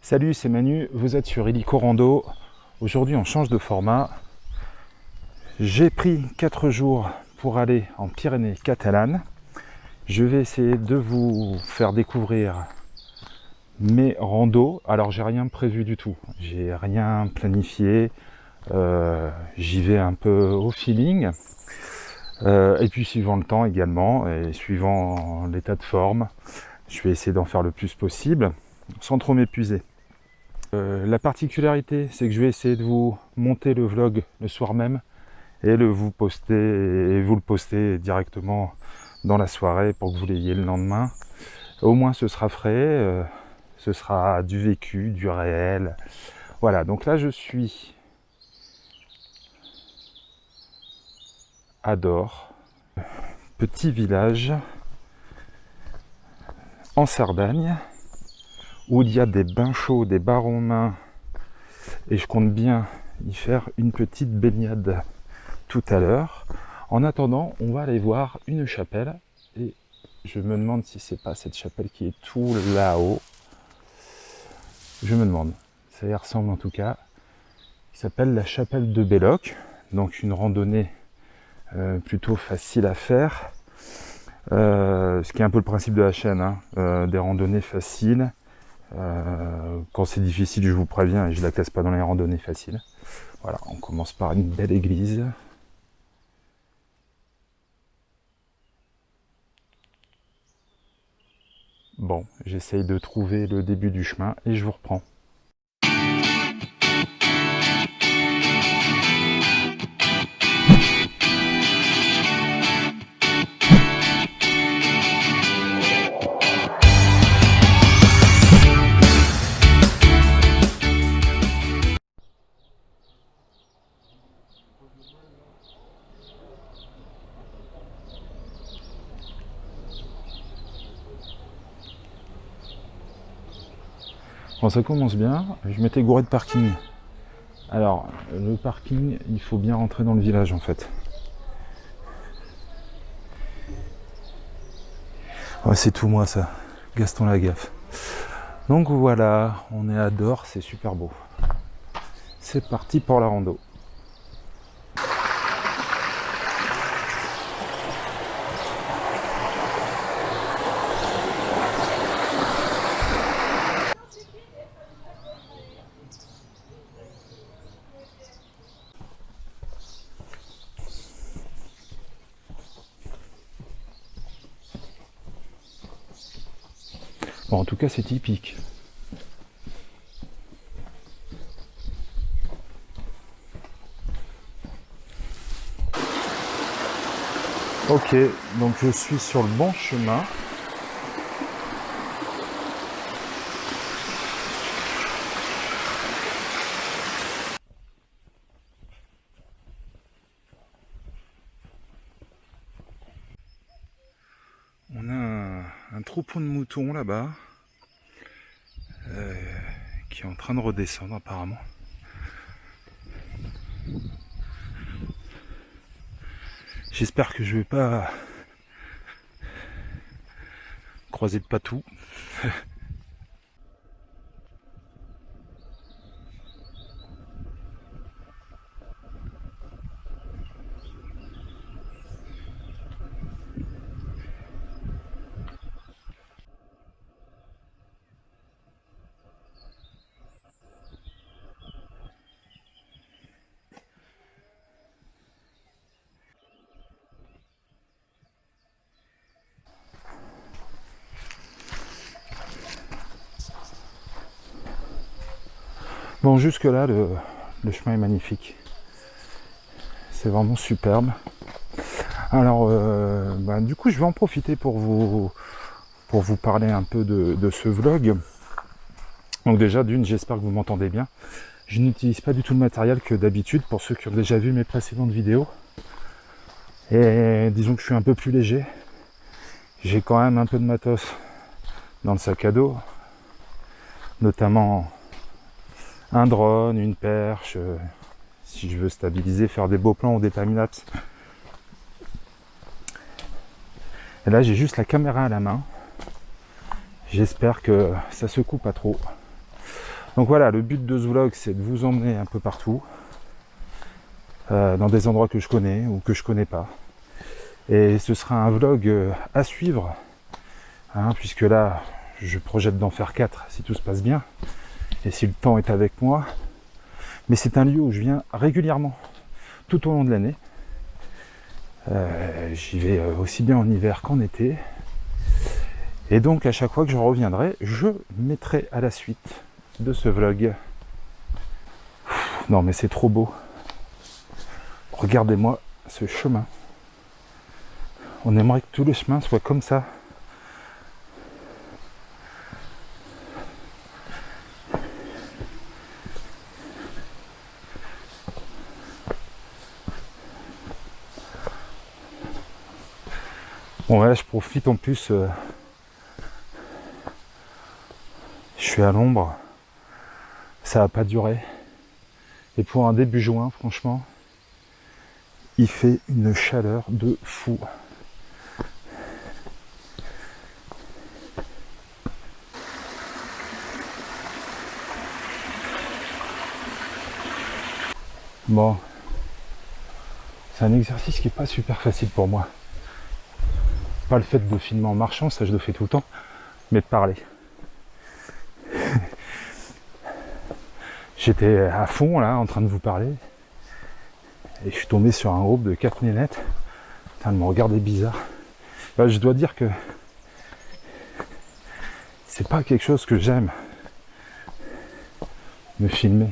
Salut, c'est Manu, vous êtes sur Illico Rando. Aujourd'hui on change de format. J'ai pris 4 jours pour aller en Pyrénées catalanes. Je vais essayer de vous faire découvrir mes randos. Alors j'ai rien prévu du tout, j'ai rien planifié. J'y vais un peu au feeling. Et puis suivant le temps également, et suivant l'état de forme, je vais essayer d'en faire le plus possible, sans trop m'épuiser. La particularité, c'est que je vais essayer de vous monter le vlog le soir même et vous le poster directement dans la soirée pour que vous l'ayez le lendemain. Au moins ce sera frais, ce sera du vécu, du réel. Voilà, donc là je suis à Dore, petit village en Cerdagne, où il y a des bains chauds, des bars romains, et je compte bien y faire une petite baignade tout à l'heure. En attendant, on va aller voir une chapelle, et je me demande si c'est pas cette chapelle qui est tout là-haut. Je me demande, ça y ressemble en tout cas, qui s'appelle la chapelle de Belloc, donc une randonnée plutôt facile à faire, ce qui est un peu le principe de la chaîne, hein, des randonnées faciles. Quand c'est difficile, je vous préviens, et je la classe pas dans les randonnées faciles. Voilà, on commence par une belle église. Bon, j'essaye de trouver le début du chemin et je vous reprends. Bon, ça commence bien, je m'étais gouré de parking. Alors, le parking, il faut bien rentrer dans le village en fait. Ouais, c'est tout moi ça, Gaston Lagaffe. Donc voilà, on est à Dore, c'est super beau. C'est parti pour la rando. Bon, en tout cas, c'est typique. Ok, donc je suis sur le bon chemin. On a un troupeau de moutons là-bas qui est en train de redescendre apparemment. J'espère que je vais pas croiser de patou. Bon, jusque là, le chemin est magnifique. C'est vraiment superbe. Alors, du coup, je vais en profiter pour vous parler un peu de ce vlog. Donc déjà, d'une, j'espère que vous m'entendez bien. Je n'utilise pas du tout le matériel que d'habitude, pour ceux qui ont déjà vu mes précédentes vidéos. Et disons que je suis un peu plus léger. J'ai quand même un peu de matos dans le sac à dos, notamment un drone, une perche, si je veux stabiliser, faire des beaux plans ou des timelapses. Et là j'ai juste la caméra à la main. J'espère que ça secoue pas trop. Donc voilà, le but de ce vlog, c'est de vous emmener un peu partout, dans des endroits que je connais ou que je connais pas. Et ce sera un vlog à suivre, hein, puisque là, je projette d'en faire 4 si tout se passe bien, et si le temps est avec moi. Mais c'est un lieu où je viens régulièrement, tout au long de l'année. J'y vais aussi bien en hiver qu'en été. Et donc à chaque fois que je reviendrai, je mettrai à la suite de ce vlog. Non mais c'est trop beau. Regardez-moi ce chemin. On aimerait que tous les chemins soient comme ça. Bon là je profite en plus. Je suis à l'ombre. Ça va pas durer. Et pour un début juin, franchement, il fait une chaleur de fou. Bon, c'est un exercice qui est pas super facile pour moi. Pas le fait de filmer en marchant, ça je le fais tout le temps, mais de parler. J'étais à fond là, en train de vous parler, et je suis tombé sur un groupe de 4 nénettes, en train de me regarder bizarre. Bah, je dois dire que c'est pas quelque chose que j'aime, me filmer.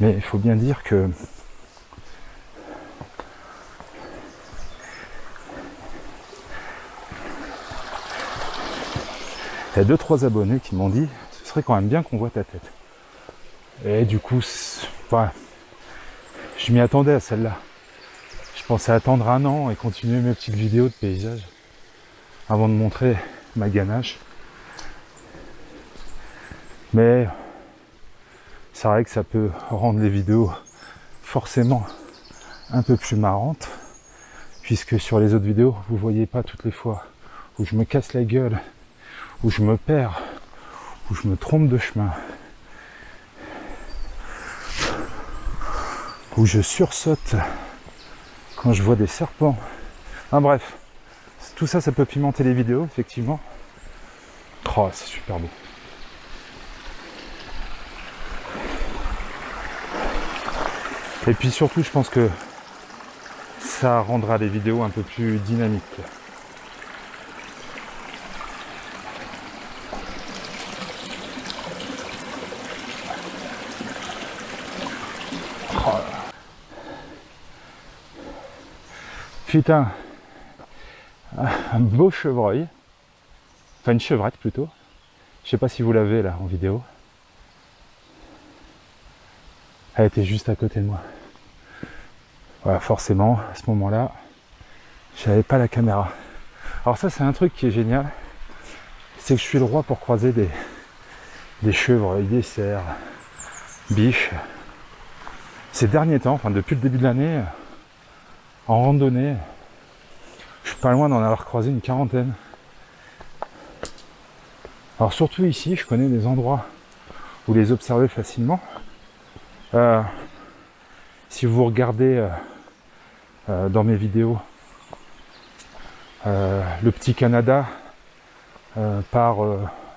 Mais il faut bien dire que il y a 2-3 abonnés qui m'ont dit ce serait quand même bien qu'on voit ta tête. Et du coup, enfin, je m'y attendais à celle-là. Je pensais attendre un an et continuer mes petites vidéos de paysage avant de montrer ma ganache. Mais c'est vrai que ça peut rendre les vidéos forcément un peu plus marrantes, puisque sur les autres vidéos, vous voyez pas toutes les fois où je me casse la gueule, où je me perds, où je me trompe de chemin, où je sursaute quand je vois des serpents. Enfin bref, tout ça, ça peut pimenter les vidéos, effectivement. Oh, c'est super beau. Et puis surtout, je pense que ça rendra les vidéos un peu plus dynamiques. Oh. Putain, un beau chevreuil, enfin une chevrette plutôt. Je sais pas si vous l'avez là en vidéo. Elle était juste à côté de moi. Voilà, forcément, à ce moment-là, j'avais pas la caméra. Alors ça, c'est un truc qui est génial, c'est que je suis le roi pour croiser des chevreuils, des cerfs, biches. Ces derniers temps, enfin depuis le début de l'année, en randonnée, je suis pas loin d'en avoir croisé une 40aine. Alors surtout ici, je connais des endroits où les observer facilement. Si vous regardez dans mes vidéos le petit Canada par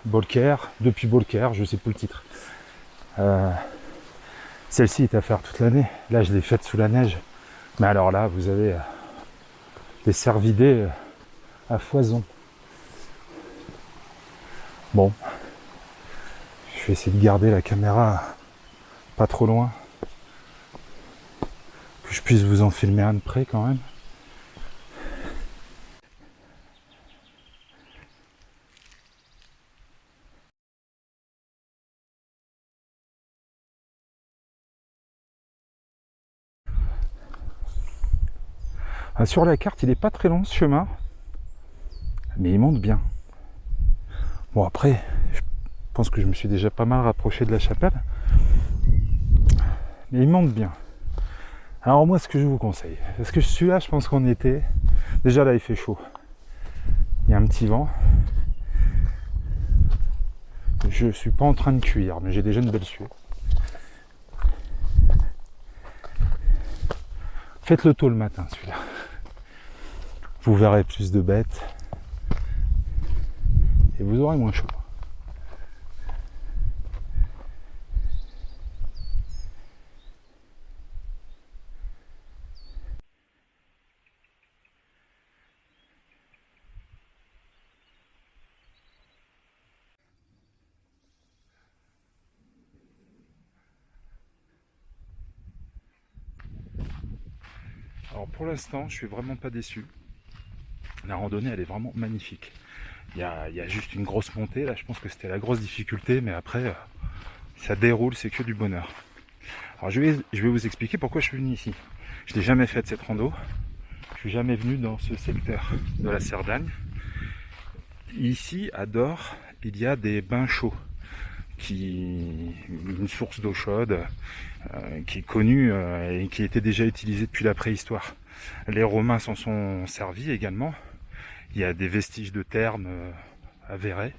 Bolker, depuis Bolker, je sais plus le titre. Celle-ci est à faire toute l'année. Là, je l'ai faite sous la neige. Mais alors là, vous avez des cervidés à foison. Bon, je vais essayer de garder la caméra pas trop loin, que je puisse vous en filmer un de près quand même. Sur la carte, il n'est pas très long ce chemin, mais il monte bien. Bon, après, je pense que je me suis déjà pas mal rapproché de la chapelle, mais il monte bien. Alors moi, ce que je vous conseille, parce que celui-là, je pense qu'en été, déjà là, il fait chaud. Il y a un petit vent. Je suis pas en train de cuire, mais j'ai déjà une belle sueur. Faites-le tôt le matin, celui-là. Vous verrez plus de bêtes et vous aurez moins chaud. Alors pour l'instant, je suis vraiment pas déçu. La randonnée, elle est vraiment magnifique. Il y a juste une grosse montée, là je pense que c'était la grosse difficulté, mais après, ça déroule, c'est que du bonheur. Alors je vais vous expliquer pourquoi je suis venu ici. Je n'ai jamais fait de cette rando. Je suis jamais venu dans ce secteur de la Cerdagne. Ici, à Dors, il y a des bains chauds. Une source d'eau chaude qui est connue et qui était déjà utilisée depuis la préhistoire. Les Romains s'en sont servis également. Il y a des vestiges de thermes avérés.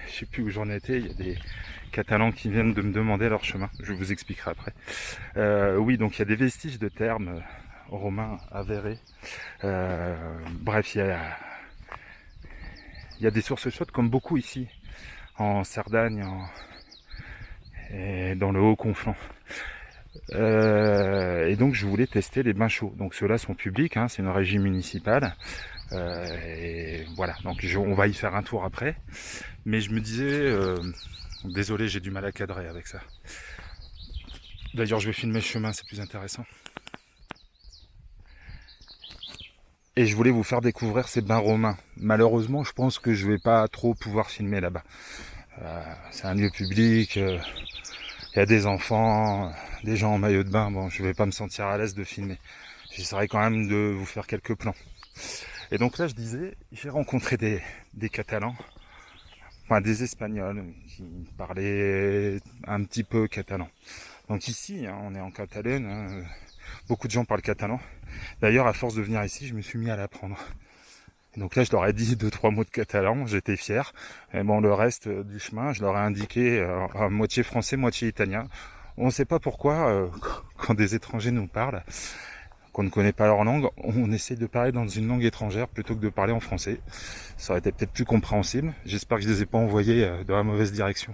Je sais plus où j'en étais, il y a des Catalans qui viennent de me demander leur chemin, je vous expliquerai après. Oui, donc il y a des vestiges de thermes romains avérés. Bref, il y a des sources chaudes comme beaucoup ici, en Cerdagne et dans le Haut-Conflent. Et donc je voulais tester les bains chauds. Donc ceux-là sont publics, hein, c'est une régie municipale. Et voilà, donc on va y faire un tour après. Mais je me disais, désolé, j'ai du mal à cadrer avec ça. D'ailleurs, je vais filmer le chemin, c'est plus intéressant. Et je voulais vous faire découvrir ces bains romains. Malheureusement, je pense que je vais pas trop pouvoir filmer là-bas. C'est un lieu public, il y a des enfants, des gens en maillot de bain. Bon, je vais pas me sentir à l'aise de filmer. J'essaierai quand même de vous faire quelques plans. Et donc là, je disais, j'ai rencontré des Catalans, enfin des Espagnols qui parlaient un petit peu catalan. Donc ici, hein, on est en Catalogne, hein, beaucoup de gens parlent catalan. D'ailleurs, à force de venir ici, je me suis mis à l'apprendre. Et donc là, je leur ai dit 2-3 mots de catalan, j'étais fier. Et bon, le reste du chemin, je leur ai indiqué à moitié français, moitié italien. On ne sait pas pourquoi, quand des étrangers nous parlent, qu'on ne connaît pas leur langue, on essaie de parler dans une langue étrangère plutôt que de parler en français. Ça aurait été peut-être plus compréhensible. J'espère que je les ai pas envoyés dans la mauvaise direction.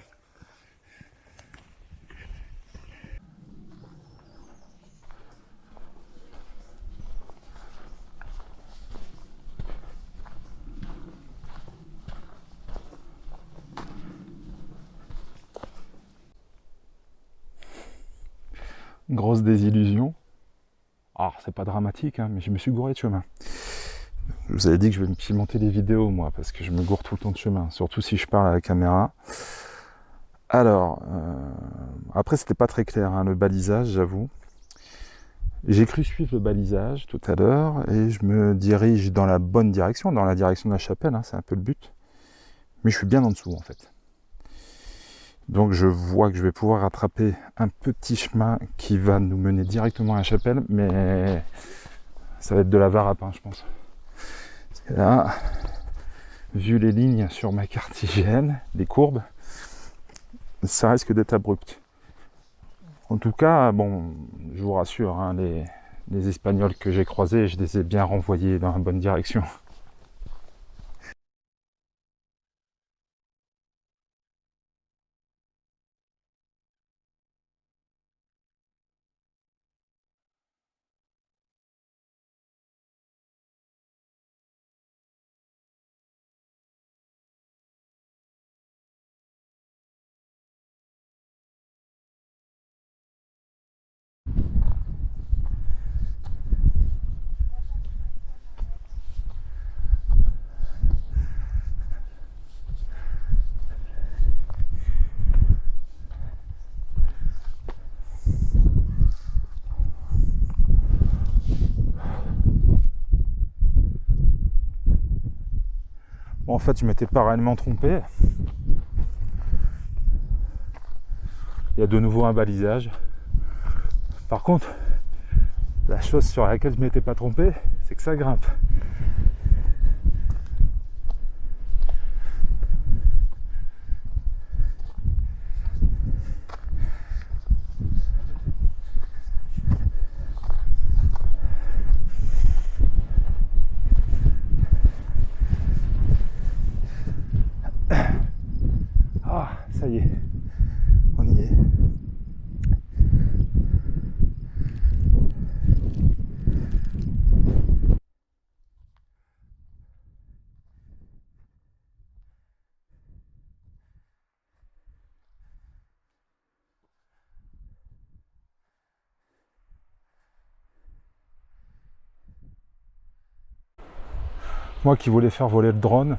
Grosse désillusion. Alors, c'est pas dramatique, hein, mais je me suis gouré de chemin. Je vous avais dit que je vais me pimenter les vidéos, moi, parce que je me gourre tout le temps de chemin, surtout si je parle à la caméra. Alors, après, c'était pas très clair, hein, le balisage, j'avoue. J'ai cru suivre le balisage tout à l'heure, et je me dirige dans la bonne direction, dans la direction de la chapelle, hein, c'est un peu le but. Mais je suis bien en dessous, en fait. Donc je vois que je vais pouvoir rattraper un petit chemin qui va nous mener directement à la chapelle, mais ça va être de la varapin, je pense. Parce que là, vu les lignes sur ma carte IGN, les courbes, ça risque d'être abrupt. En tout cas, bon, je vous rassure, hein, les Espagnols que j'ai croisés, je les ai bien renvoyés dans la bonne direction. Bon, en fait, je m'étais pas réellement trompé. Il y a de nouveau un balisage. Par contre, la chose sur laquelle je ne m'étais pas trompé, c'est que ça grimpe. Ah, ça y est, on y est. Moi qui voulais faire voler le drone,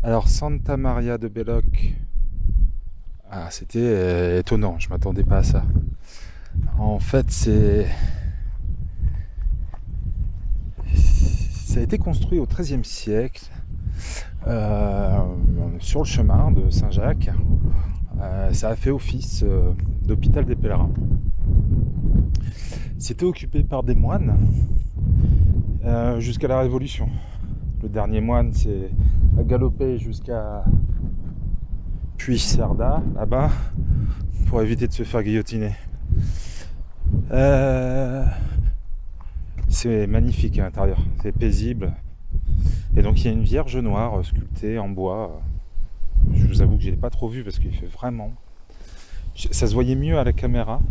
alors Santa Maria de Belloc, c'était étonnant, je m'attendais pas à ça. En fait, ça a été construit au XIIIe siècle sur le chemin de Saint-Jacques. Ça a fait office d'hôpital des pèlerins. C'était occupé par des moines jusqu'à la Révolution. Le dernier moine a galopé jusqu'à Puy-Cerda, là-bas, pour éviter de se faire guillotiner. C'est magnifique à l'intérieur, c'est paisible. Et donc il y a une Vierge noire sculptée en bois. Je vous avoue que je ne l'ai pas trop vue parce qu'il fait vraiment... Ça se voyait mieux à la caméra.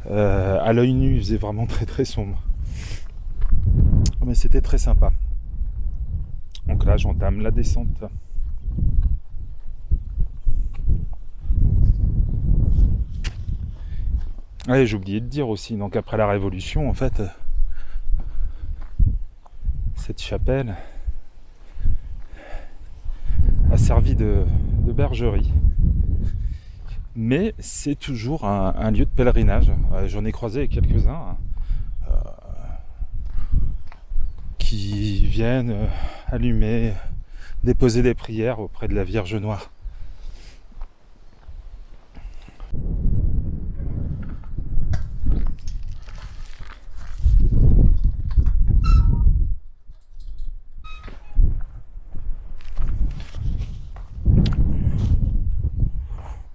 À l'œil nu, il faisait vraiment très très sombre. Mais c'était très sympa. Donc là, j'entame la descente. Ouais, j'ai oublié de dire aussi, donc après la Révolution, en fait, cette chapelle a servi de bergerie. Mais c'est toujours un lieu de pèlerinage. J'en ai croisé quelques-uns qui viennent allumer, déposer des prières auprès de la Vierge Noire.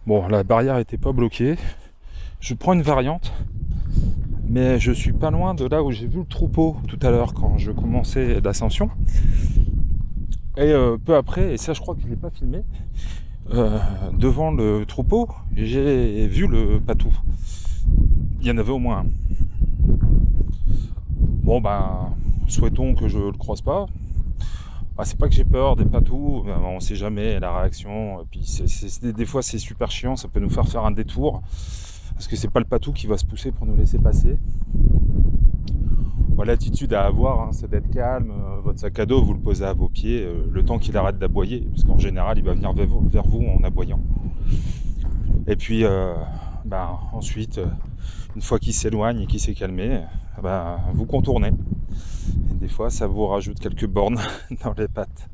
Bon, la barrière n'était pas bloquée. Je prends une variante, mais je suis pas loin de là où j'ai vu le troupeau tout à l'heure quand je commençais l'ascension. Et peu après, et ça je crois qu'il n'est pas filmé, devant le troupeau, j'ai vu le patou. Il y en avait au moins un. Bon ben, souhaitons que je le croise pas. Bah, c'est pas que j'ai peur des patous, mais on sait jamais la réaction. Et puis des fois c'est super chiant, ça peut nous faire un détour. Parce que c'est pas le patou qui va se pousser pour nous laisser passer. Bon, l'attitude à avoir, hein, c'est d'être calme. Votre sac à dos, vous le posez à vos pieds, le temps qu'il arrête d'aboyer, parce qu'en général il va venir vers vous en aboyant. Et puis ensuite, une fois qu'il s'éloigne et qu'il s'est calmé, vous contournez. Et des fois ça vous rajoute quelques bornes dans les pattes.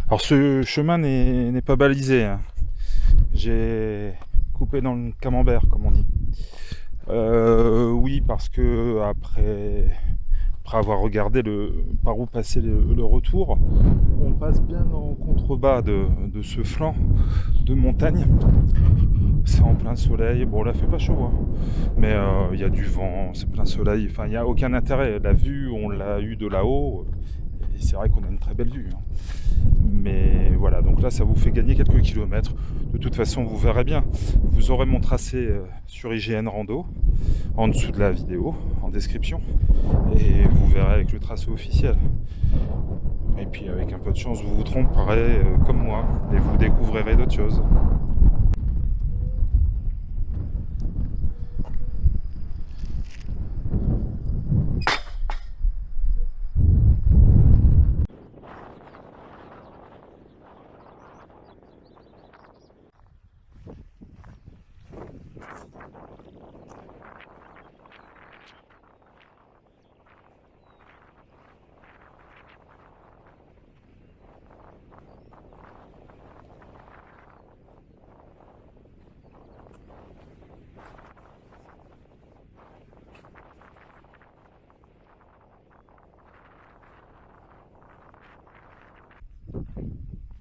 Alors ce chemin n'est pas balisé, hein. J'ai coupé dans le camembert, comme on dit. Oui, parce que après avoir regardé par où passait le retour, on passe bien en contrebas de ce flanc de montagne. C'est en plein soleil. Bon, là, il fait pas chaud, hein. Mais il y a du vent, c'est plein soleil. Enfin, il n'y a aucun intérêt. La vue, on l'a eu de là-haut. Et c'est vrai qu'on a une très belle vue, hein. Mais voilà, donc là ça vous fait gagner quelques kilomètres. De toute façon vous verrez bien, vous aurez mon tracé sur IGN Rando en dessous de la vidéo, en description, et vous verrez avec le tracé officiel. Et puis avec un peu de chance vous vous tromperez comme moi et vous découvrirez d'autres choses.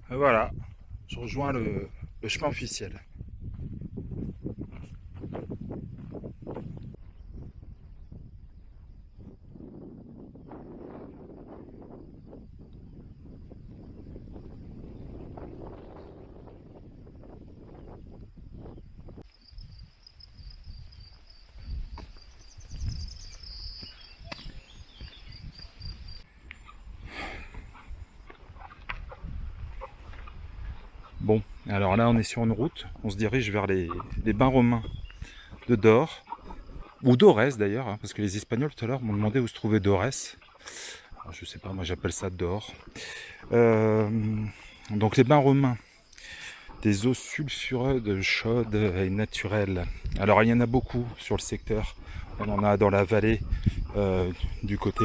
Et voilà, je rejoins le chemin officiel. Bon, alors là on est sur une route, on se dirige vers les bains romains de Dore, ou Dorès d'ailleurs, hein, parce que les Espagnols tout à l'heure m'ont demandé où se trouvait Dorès. Alors, je sais pas, moi j'appelle ça Dore. Donc les bains romains, des eaux sulfureuses, chaudes et naturelles. Alors il y en a beaucoup sur le secteur, on en a dans la vallée du côté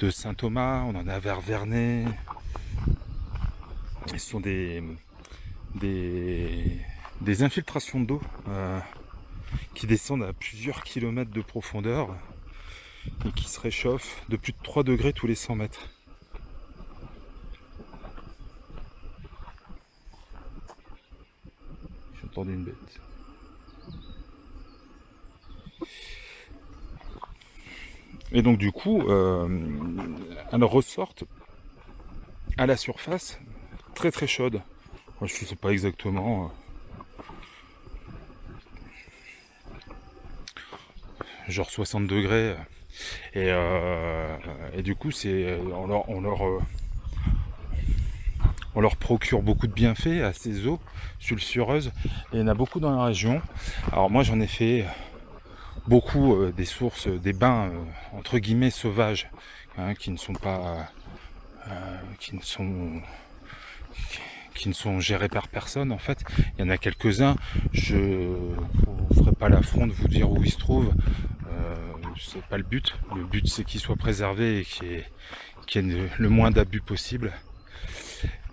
de Saint-Thomas, on en a vers Vernet. Ce sont des infiltrations d'eau qui descendent à plusieurs kilomètres de profondeur et qui se réchauffent de plus de 3 degrés tous les 100 mètres. J'ai entendu une bête. Et donc du coup, elles ressortent à la surface très très chaudes. Je ne sais pas exactement. Genre 60 degrés. Et du coup, on leur procure beaucoup de bienfaits à ces eaux sulfureuses. Et il y en a beaucoup dans la région. Alors moi, j'en ai fait beaucoup des sources, des bains entre guillemets sauvages, hein, qui ne sont pas... qui ne sont gérés par personne en fait. Il y en a quelques-uns, je ne ferai pas l'affront de vous dire où ils se trouvent, c'est pas le but. Le but c'est qu'ils soient préservés et qu'il y ait le moins d'abus possible.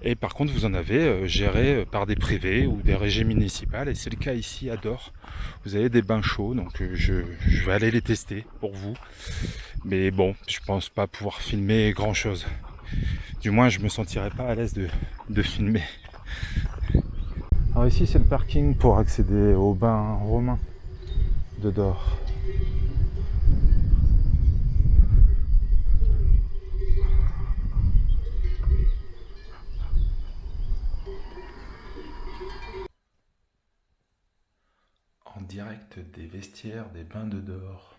Et par contre, vous en avez gérés par des privés ou des régies municipales. Et c'est le cas ici à Dor. Vous avez des bains chauds, donc je vais aller les tester pour vous. Mais bon, je pense pas pouvoir filmer grand chose. Du moins, je me sentirais pas à l'aise de filmer. Alors ici, c'est le parking pour accéder au bain romain de Dor. En direct des vestiaires des bains de Dor.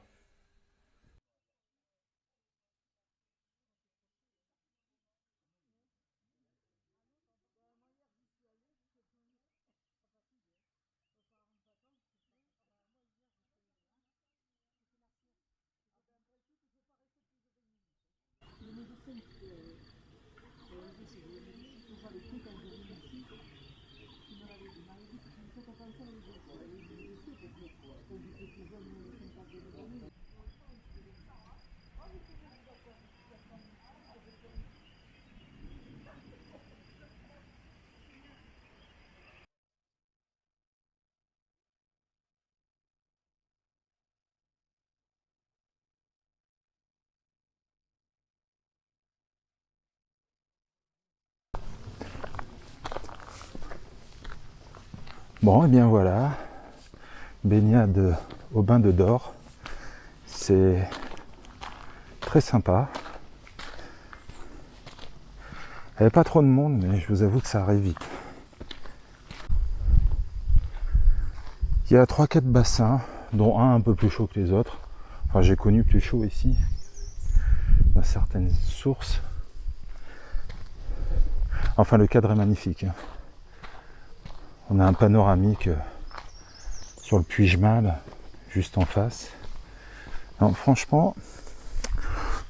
Bon, et bien voilà, baignade au bain de Dor, c'est très sympa. Il n'y avait pas trop de monde, mais je vous avoue que ça arrive vite. Il y a 3-4 bassins, dont un peu plus chaud que les autres. Enfin, j'ai connu plus chaud ici, dans certaines sources. Enfin, le cadre est magnifique. On a un panoramique sur le Puigmal, juste en face. Alors, franchement,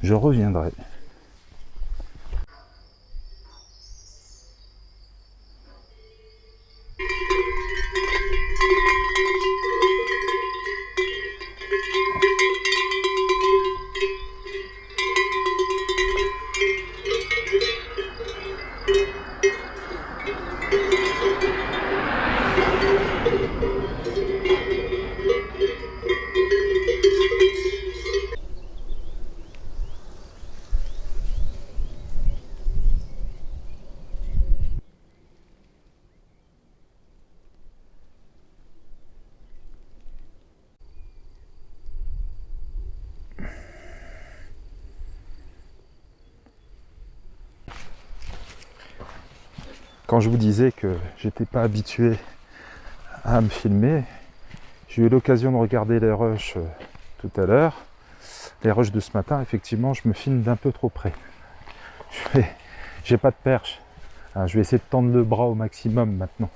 je reviendrai. Quand je vous disais que j'étais pas habitué à me filmer, j'ai eu l'occasion de regarder les rushs tout à l'heure. Les rushs de ce matin, effectivement, je me filme d'un peu trop près. J'ai pas de perche. Je vais essayer de tendre le bras au maximum maintenant.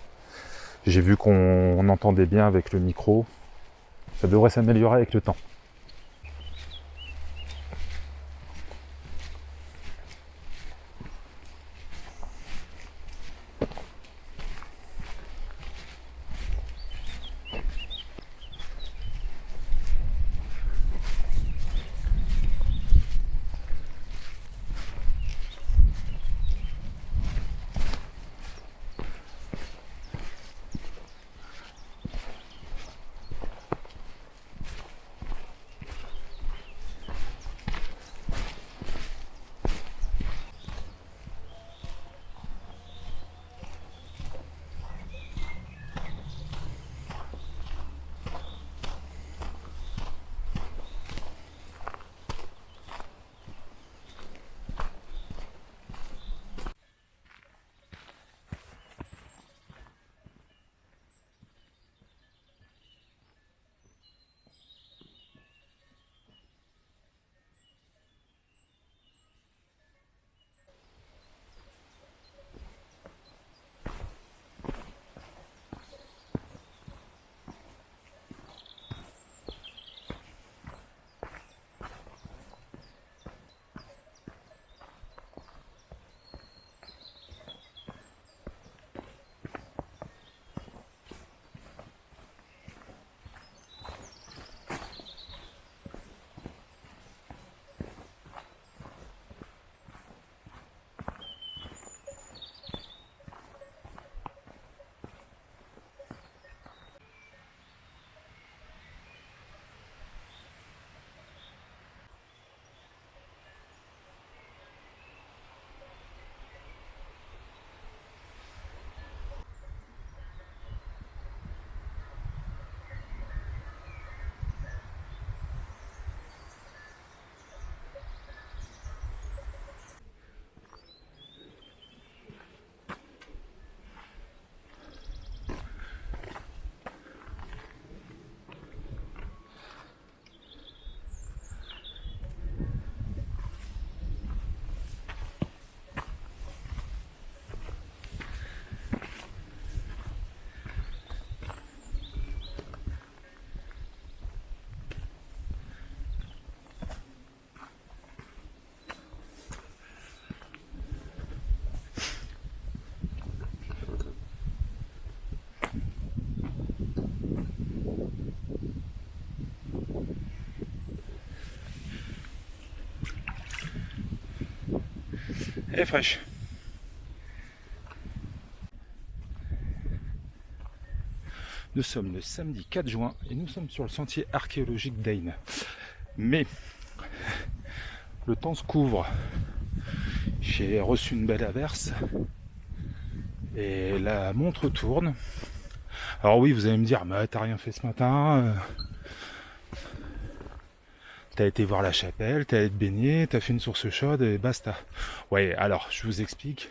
J'ai vu qu'on entendait bien avec le micro. Ça devrait s'améliorer avec le temps. Elle est fraîche. Nous sommes le samedi 4 juin et nous sommes sur le sentier archéologique d'Ain. Mais le temps se couvre. J'ai reçu une belle averse et la montre tourne. Alors oui, vous allez me dire, mais t'as rien fait ce matin, t'as été voir la chapelle, t'as été baigner, t'as fait une source chaude et basta. Ouais, alors je vous explique.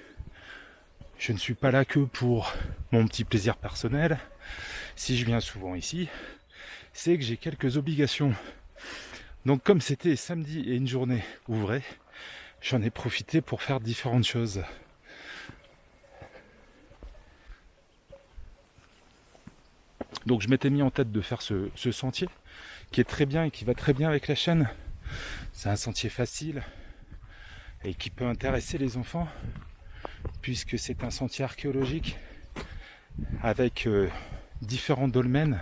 Je ne suis pas là que pour mon petit plaisir personnel. Si je viens souvent ici, c'est que j'ai quelques obligations. Donc comme c'était samedi et une journée ouvrée, j'en ai profité pour faire différentes choses. Donc je m'étais mis en tête de faire ce sentier, qui est très bien et qui va très bien avec la chaîne. C'est un sentier facile et qui peut intéresser les enfants, puisque c'est un sentier archéologique avec différents dolmens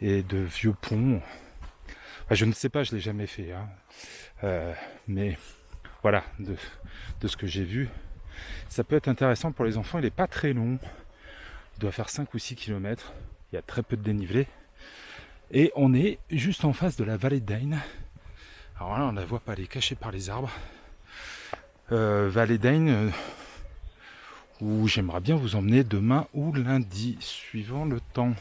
et de vieux ponts. Enfin, je ne sais pas, je ne l'ai jamais fait, hein. Mais voilà, de ce que j'ai vu, ça peut être intéressant pour les enfants. Il n'est pas très long, il doit faire 5 ou 6 km, il y a très peu de dénivelé. Et on est juste en face de la vallée d'Ain. Alors là, on ne la voit pas, elle est cachée par les arbres. Vallée d'Ain, où j'aimerais bien vous emmener demain ou lundi, suivant le temps.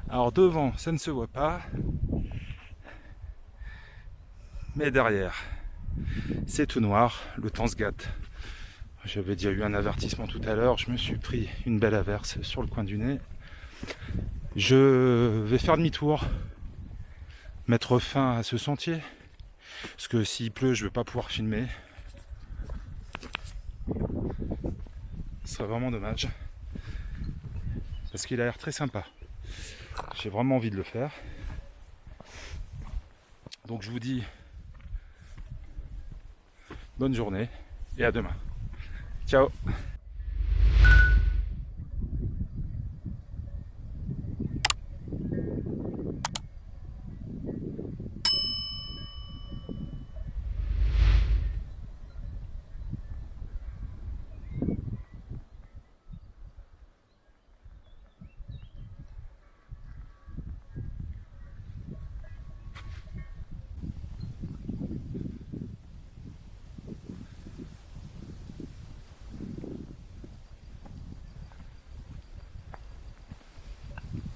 Alors devant, ça ne se voit pas, mais derrière, c'est tout noir, le temps se gâte. J'avais déjà eu un avertissement tout à l'heure, je me suis pris une belle averse sur le coin du nez. Je vais faire demi-tour, mettre fin à ce sentier, parce que s'il pleut, je ne vais pas pouvoir filmer. Ce serait vraiment dommage, parce qu'il a l'air très sympa. J'ai vraiment envie de le faire. Donc je vous dis bonne journée et à demain. Ciao.